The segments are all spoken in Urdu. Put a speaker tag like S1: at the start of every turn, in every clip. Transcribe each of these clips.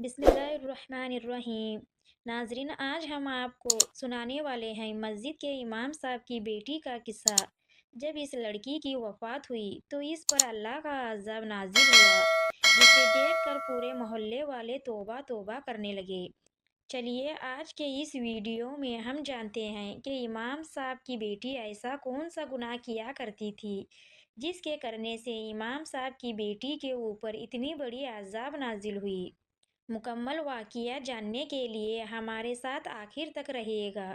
S1: بسم اللہ الرحمن الرحیم۔ ناظرین، آج ہم آپ کو سنانے والے ہیں مسجد کے امام صاحب کی بیٹی کا قصہ۔ جب اس لڑکی کی وفات ہوئی تو اس پر اللہ کا عذاب نازل ہوا، جسے دیکھ کر پورے محلے والے توبہ توبہ کرنے لگے۔ چلیے آج کے اس ویڈیو میں ہم جانتے ہیں کہ امام صاحب کی بیٹی ایسا کون سا گناہ کیا کرتی تھی جس کے کرنے سے امام صاحب کی بیٹی کے اوپر اتنی بڑی عذاب نازل ہوئی۔ مکمل واقعہ جاننے کے لیے ہمارے ساتھ آخر تک رہیے گا۔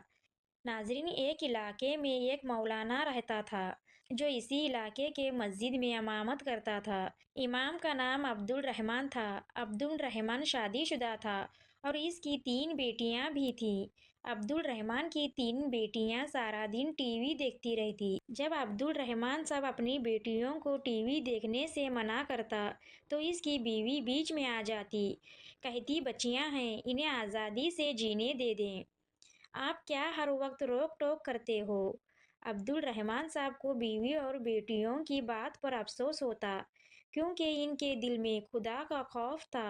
S1: ناظرین، ایک علاقے میں ایک مولانا رہتا تھا جو اسی علاقے کے مسجد میں امامت کرتا تھا۔ امام کا نام عبد الرحمن تھا۔ عبد الرحمن شادی شدہ تھا اور اس کی 3 بیٹیاں بھی تھیں۔ عبد الرحمن کی 3 بیٹیاں سارا دن ٹی وی دیکھتی رہتی۔ جب عبد الرحمن صاحب اپنی بیٹیوں کو ٹی وی دیکھنے سے منع کرتا تو اس کی بیوی بیچ میں آ جاتی، کہتی بچیاں ہیں، انہیں آزادی سے جینے دے دیں، آپ کیا ہر وقت روک ٹوک کرتے ہو؟ عبد الرحمن صاحب کو بیوی اور بیٹیوں کی بات پر افسوس ہوتا، کیونکہ ان کے دل میں خدا کا خوف تھا۔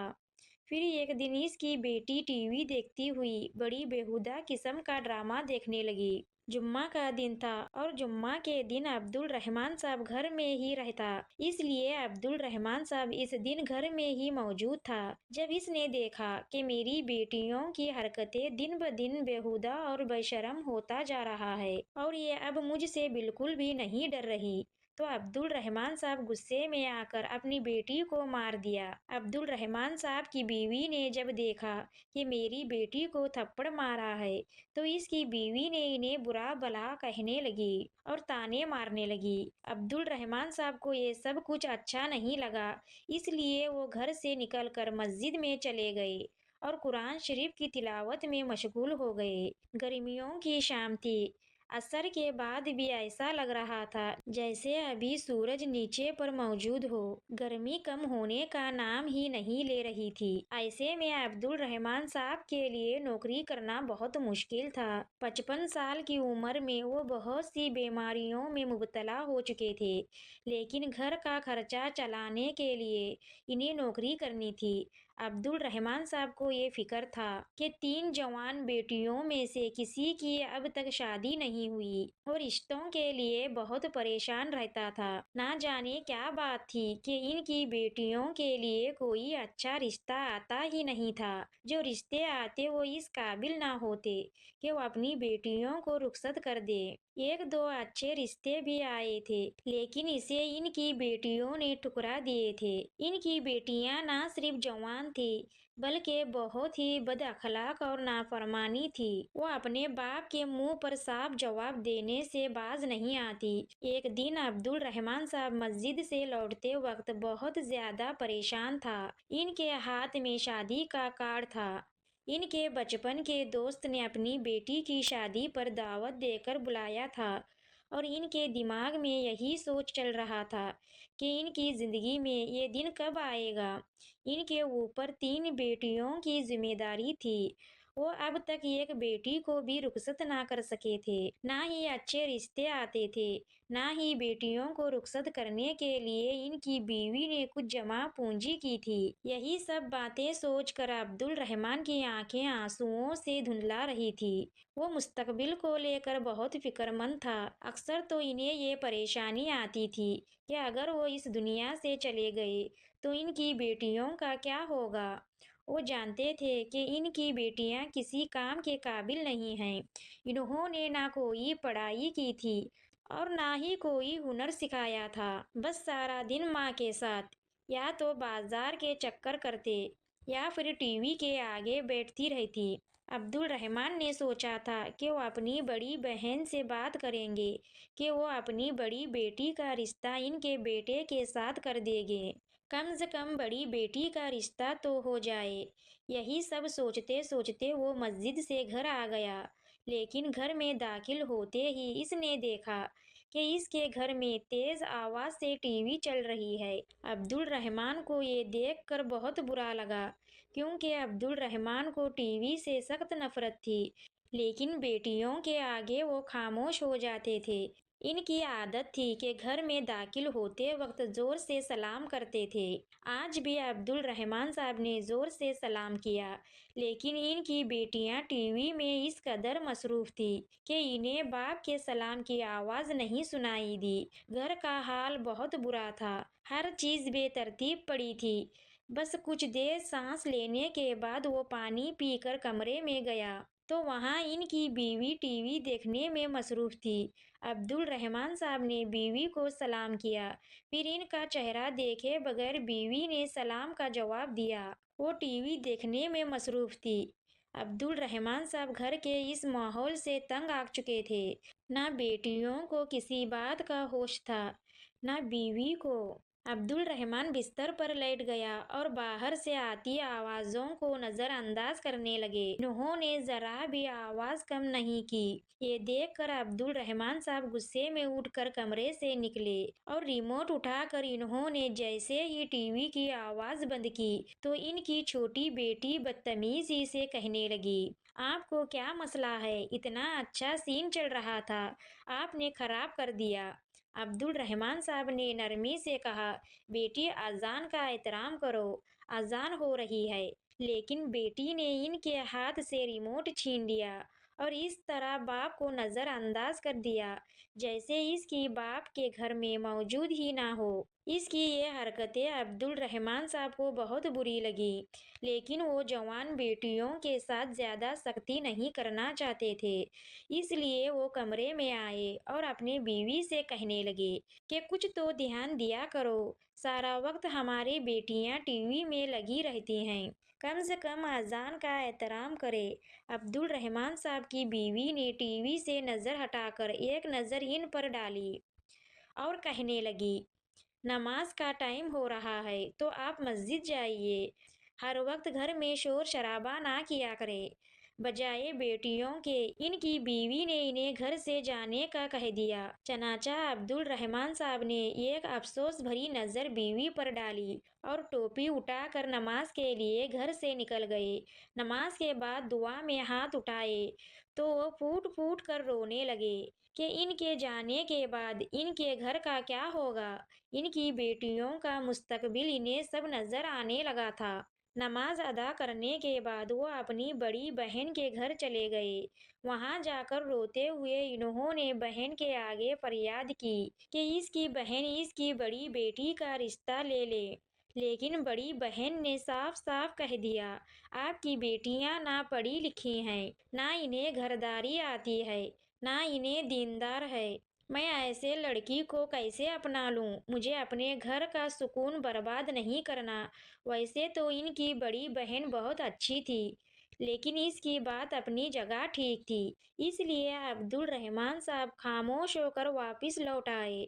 S1: پھر ایک دن اس کی بیٹی ٹی وی دیکھتی ہوئی بڑی بےہودہ قسم کا ڈرامہ دیکھنے لگی۔ جمعہ کا دن تھا اور جمعہ کے دن عبد الرحمن صاحب گھر میں ہی رہتا، اس لیے عبد الرحمن صاحب اس دن گھر میں ہی موجود تھا۔ جب اس نے دیکھا کہ میری بیٹیوں کی حرکتیں دن بدن بےہودہ اور بے شرم ہوتا جا رہا ہے اور یہ اب مجھ سے بالکل بھی نہیں ڈر رہی، تو عبد الرحمن صاحب غصے میں آ کر اپنی بیٹی کو مار دیا۔ عبد الرحمن صاحب کی بیوی نے جب دیکھا کہ میری بیٹی کو تھپڑ مارا ہے تو اس کی بیوی نے انہیں برا بھلا کہنے لگی اور طعنے مارنے لگی۔ عبد الرحمن صاحب کو یہ سب کچھ اچھا نہیں لگا، اس لیے وہ گھر سے نکل کر مسجد میں چلے گئے اور قرآن شریف کی تلاوت میں مشغول ہو گئے۔ گرمیوں کی شام تھی۔ عصر کے بعد بھی ایسا لگ رہا تھا جیسے ابھی سورج نیچے پر موجود ہو، گرمی کم ہونے کا نام ہی نہیں لے رہی تھی۔ ایسے میں عبد الرحمن صاحب کے لیے نوکری کرنا بہت مشکل تھا۔ 55 سال کی عمر میں وہ بہت سی بیماریوں میں مبتلا ہو چکے تھے، لیکن گھر کا خرچہ چلانے کے لیے انہیں نوکری کرنی تھی۔ عبد الرحمن صاحب کو یہ فکر تھا کہ 3 جوان بیٹیوں میں سے کسی کی اب تک شادی نہیں ہوئی اور رشتوں کے لیے بہت پریشان رہتا تھا۔ نہ جانے کیا بات تھی کہ ان کی بیٹیوں کے لیے کوئی اچھا رشتہ آتا ہی نہیں تھا۔ جو رشتے آتے وہ اس قابل نہ ہوتے کہ وہ اپنی بیٹیوں کو رخصت کر دے۔ 1-2 اچھے رشتے بھی آئے تھے، لیکن اسے ان کی بیٹیوں نے ٹھکرا دیے تھے۔ ان کی بیٹیاں نہ صرف جوان تھیں بلکہ بہت ہی بد اخلاق اور نافرمانی تھی۔ وہ اپنے باپ کے منہ پر صاف جواب دینے سے باز نہیں آتی۔ ایک دن عبد الرحمن صاحب مسجد سے لوٹتے وقت بہت زیادہ پریشان تھا۔ ان کے ہاتھ میں شادی کا کارڈ تھا۔ ان کے بچپن کے دوست نے اپنی بیٹی کی شادی پر دعوت دے کر بلایا تھا اور ان کے دماغ میں یہی سوچ چل رہا تھا کہ ان کی زندگی میں یہ دن کب آئے گا۔ ان کے اوپر 3 بیٹیوں کی ذمہ داری تھی۔ وہ اب تک ایک بیٹی کو بھی رخصت نہ کر سکے تھے، نہ ہی اچھے رشتے آتے تھے، نہ ہی بیٹیوں کو رخصت کرنے کے لیے ان کی بیوی نے کچھ جمع پونجی کی تھی۔ یہی سب باتیں سوچ کر عبد الرحمن کی آنکھیں آنسوؤں سے دھندلا رہی تھی۔ وہ مستقبل کو لے کر بہت فکر مند تھا۔ اکثر تو انہیں یہ پریشانی آتی تھی کہ اگر وہ اس دنیا سے چلے گئے تو ان کی بیٹیوں کا کیا ہوگا۔ وہ جانتے تھے کہ ان کی بیٹیاں کسی کام کے قابل نہیں ہیں۔ انہوں نے نہ کوئی پڑھائی کی تھی اور نہ ہی کوئی ہنر سکھایا تھا، بس سارا دن ماں کے ساتھ یا تو بازار کے چکر کرتے یا پھر ٹی وی کے آگے بیٹھتی رہتی۔ عبد الرحمن نے سوچا تھا کہ وہ اپنی بڑی بہن سے بات کریں گے کہ وہ اپنی بڑی بیٹی کا رشتہ ان کے بیٹے کے ساتھ کر دیں گے، کم سے کم بڑی بیٹی کا رشتہ تو ہو جائے۔ یہی سب سوچتے سوچتے وہ مسجد سے گھر آ گیا، لیکن گھر میں داخل ہوتے ہی اس نے دیکھا کہ اس کے گھر میں تیز آواز سے ٹی وی چل رہی ہے۔ عبد الرحمن کو یہ دیکھ کر بہت برا لگا، کیونکہ عبد الرحمن کو ٹی وی سے سخت نفرت تھی، لیکن بیٹیوں کے آگے وہ خاموش ہو جاتے تھے۔ ان کی عادت تھی کہ گھر میں داخل ہوتے وقت زور سے سلام کرتے تھے۔ آج بھی عبد الرحمن صاحب نے زور سے سلام کیا، لیکن ان کی بیٹیاں ٹی وی میں اس قدر مصروف تھی کہ انہیں باپ کے سلام کی آواز نہیں سنائی دی۔ گھر کا حال بہت برا تھا، ہر چیز بے ترتیب پڑی تھی۔ بس کچھ دیر سانس لینے کے بعد وہ پانی پی کر کمرے میں گیا تو وہاں ان کی بیوی ٹی وی دیکھنے میں مصروف تھی۔ عبد الرحمن صاحب نے بیوی کو سلام کیا، پھر ان کا چہرہ دیکھے بغیر بیوی نے سلام کا جواب دیا۔ وہ ٹی وی دیکھنے میں مصروف تھی۔ عبد الرحمن صاحب گھر کے اس ماحول سے تنگ آ چکے تھے۔ نہ بیٹیوں کو کسی بات کا ہوش تھا، نہ بیوی کو۔ عبد الرحمن بستر پر لیٹ گیا اور باہر سے آتی آوازوں کو نظر انداز کرنے لگے۔ انہوں نے ذرا بھی آواز کم نہیں کی۔ یہ دیکھ کر عبد الرحمن صاحب غصے میں اٹھ کر کمرے سے نکلے اور ریموٹ اٹھا کر انہوں نے جیسے ہی ٹی وی کی آواز بند کی تو ان کی چھوٹی بیٹی بدتمیزی سے کہنے لگی، آپ کو کیا مسئلہ ہے؟ اتنا اچھا سین چل رہا تھا، آپ نے خراب کر دیا۔ عبد الرحمن صاحب نے نرمی سے کہا، بیٹی اذان کا احترام کرو، اذان ہو رہی ہے۔ لیکن بیٹی نے ان کے ہاتھ سے ریموٹ چھین لیا اور اس طرح باپ کو نظر انداز کر دیا جیسے اس کی باپ کے گھر میں موجود ہی نہ ہو۔ اس کی یہ حرکتیں عبد الرحمن صاحب کو بہت بری لگی، لیکن وہ جوان بیٹیوں کے ساتھ زیادہ سختی نہیں کرنا چاہتے تھے۔ اس لیے وہ کمرے میں آئے اور اپنی بیوی سے کہنے لگے کہ کچھ تو دھیان دیا کرو، سارا وقت ہماری بیٹیاں ٹی وی میں لگی رہتی ہیں، کم سے کم اذان کا احترام کرے۔ عبد الرحمن صاحب کی بیوی نے ٹی وی سے نظر ہٹا کر ایک نظر ان پر ڈالی اور کہنے لگی، نماز کا ٹائم ہو رہا ہے تو آپ مسجد جائیے، ہر وقت گھر میں شور شرابہ نہ کیا کرے۔ بجائے بیٹیوں کے ان کی بیوی نے انہیں گھر سے جانے کا کہہ دیا۔ چنانچہ عبد الرحمن صاحب نے ایک افسوس بھری نظر بیوی پر ڈالی اور ٹوپی اٹھا کر نماز کے لیے گھر سے نکل گئے۔ نماز کے بعد دعا میں ہاتھ اٹھائے تو وہ پھوٹ پھوٹ کر رونے لگے کہ ان کے جانے کے بعد ان کے گھر کا کیا ہوگا، ان کی بیٹیوں کا مستقبل انہیں سب نظر آنے لگا تھا۔ نماز ادا کرنے کے بعد وہ اپنی بڑی بہن کے گھر چلے گئے۔ وہاں جا کر روتے ہوئے انہوں نے بہن کے آگے فریاد کی کہ اس کی بہن اس کی بڑی بیٹی کا رشتہ لے لے، لیکن بڑی بہن نے صاف صاف کہہ دیا، آپ کی بیٹیاں نہ پڑھی لکھی ہیں، نہ انہیں گھرداری آتی ہے، نہ انہیں دیندار ہے۔ میں ایسے لڑکی کو کیسے اپنا لوں؟ مجھے اپنے گھر کا سکون برباد نہیں کرنا۔ ویسے تو ان کی بڑی بہن بہت اچھی تھی، لیکن اس کی بات اپنی جگہ ٹھیک تھی۔ اس لیے عبد الرحمن صاحب خاموش ہو کر واپس لوٹ آئے۔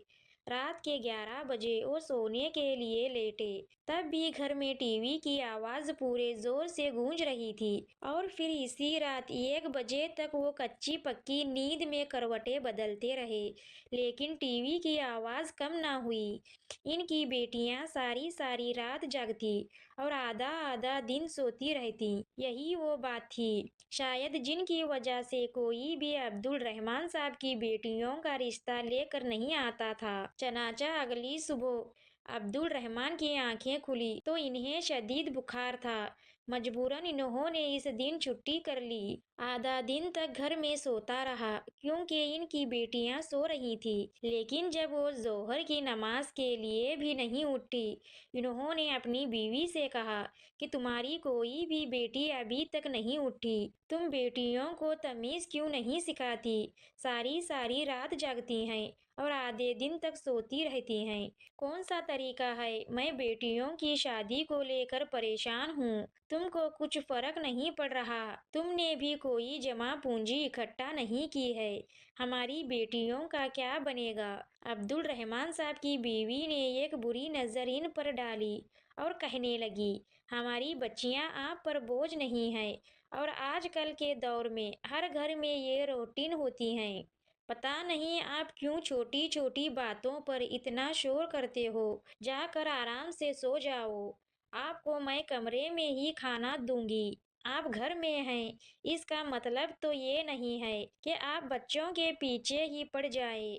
S1: رات کے 11 بجے وہ سونے کے لیے لیٹے، تب بھی گھر میں ٹی وی کی آواز پورے زور سے گونج رہی تھی اور پھر اسی رات 1 بجے تک وہ کچی پکی نیند میں کروٹیں بدلتے رہے، لیکن ٹی وی کی آواز کم نہ ہوئی۔ ان کی بیٹیاں ساری ساری رات جاگتی اور آدھا آدھا دن سوتی رہتی۔ یہی وہ بات تھی شاید جن کی وجہ سے کوئی بھی عبد الرحمن صاحب کی بیٹیوں کا رشتہ لے کر نہیں آتا تھا۔ چنانچہ اگلی صبح عبد الرحمن کی آنکھیں کھلی تو انہیں شدید بخار تھا۔ مجبوراً انہوں نے اس دن چھٹی کر لی۔ آدھا دن تک گھر میں سوتا رہا کیونکہ ان کی بیٹیاں سو رہی تھیں، لیکن جب وہ ظہر کی نماز کے لیے بھی نہیں اٹھی، انہوں نے اپنی بیوی سے کہا کہ تمہاری کوئی بھی بیٹی ابھی تک نہیں اٹھی، تم بیٹیوں کو تمیز کیوں نہیں سکھاتی؟ ساری ساری رات جاگتی ہیں اور آدھے دن تک سوتی رہتی ہیں، کون سا طریقہ ہے؟ میں بیٹیوں کی شادی کو لے کر پریشان ہوں، تم کو کچھ فرق نہیں پڑ رہا، تم نے بھی کوئی جمع پونجی اکٹھا نہیں کی ہے، ہماری بیٹیوں کا کیا بنے گا؟ عبد الرحمن صاحب کی بیوی نے ایک بری نظر ان پر ڈالی اور کہنے لگی، ہماری بچیاں آپ پر بوجھ نہیں ہیں اور آج کل کے دور میں ہر گھر میں یہ روٹین ہوتی ہیں۔ پتہ نہیں آپ کیوں چھوٹی چھوٹی باتوں پر اتنا شور کرتے ہو، جا کر آرام سے سو جاؤ، آپ کو میں کمرے میں ہی کھانا دوں گی، آپ گھر میں ہیں، اس کا مطلب تو یہ نہیں ہے کہ آپ بچوں کے پیچھے ہی پڑ جائیں۔